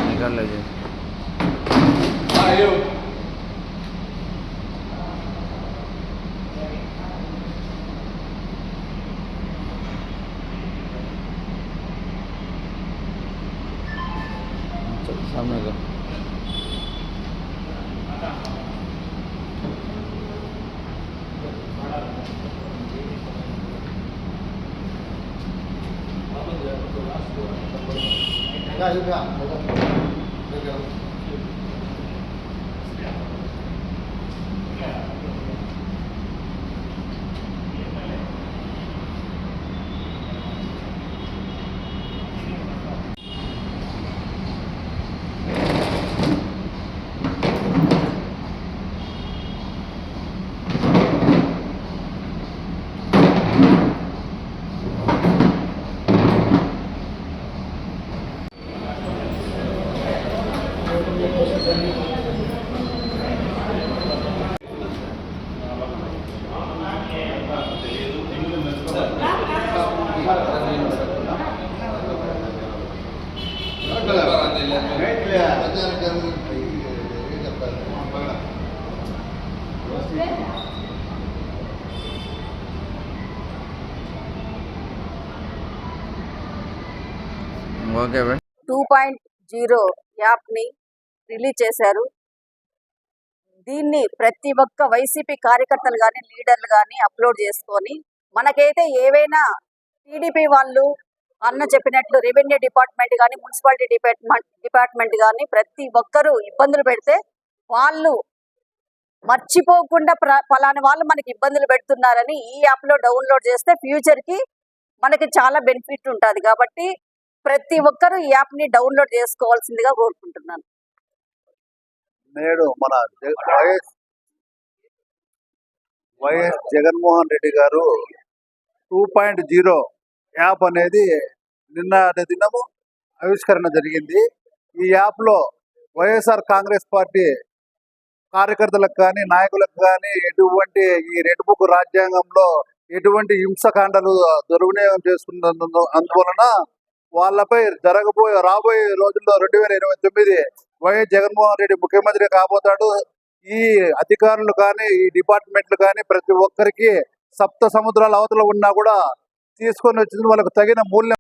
निकाल लीजिए। सामने का ఓకే 2.0 యాప్ని రిలీజ్ చేశారు. దీన్ని ప్రతి ఒక్క వైసీపీ కార్యకర్తలు కానీ లీడర్లు కానీ అప్లోడ్ చేసుకొని మనకైతే ఏవైనా టీడీపీ వాళ్ళు అన్న చెప్పినట్లు రెవెన్యూ డిపార్ట్మెంట్ కానీ మున్సిపాలిటీ డిపార్ట్మెంట్ కానీ ప్రతి ఒక్కరూ ఇబ్బందులు పెడితే వాళ్ళు మర్చిపోకుండా ఫలాని వాళ్ళు మనకి ఇబ్బందులు పెడుతున్నారని ఈ యాప్లో డౌన్లోడ్ చేస్తే ఫ్యూచర్కి మనకి చాలా బెనిఫిట్ ఉంటుంది. కాబట్టి ప్రతి ఒక్కరూ ఈ యాప్ని డౌన్లోడ్ చేసుకోవాల్సిందిగా కోరుకుంటున్నాను. నేడు మన వైఎస్ జగన్మోహన్ రెడ్డి గారు 2.0 యాప్ అనేది నిన్న దినము ఆవిష్కరణ జరిగింది. ఈ యాప్లో వైఎస్ఆర్ కాంగ్రెస్ పార్టీ కార్యకర్తలకు కానీ నాయకులకు కానీ ఎటువంటి ఈ రెడ్ బుక్ రాజ్యాంగంలో ఎటువంటి హింసకాండలు దుర్వినియోగం చేసుకున్నందు అందువలన వాళ్ళపై రాబోయే రోజుల్లో 2029 వైఎస్ జగన్మోహన్ రెడ్డి ముఖ్యమంత్రి కాబోతాడు. ఈ అధికారులు కానీ ఈ డిపార్ట్మెంట్లు కానీ ప్రతి ఒక్కరికి సప్త సముద్రాల అవతల ఉన్నా కూడా తీసుకొని వచ్చింది వాళ్ళకు తగిన మూల్యం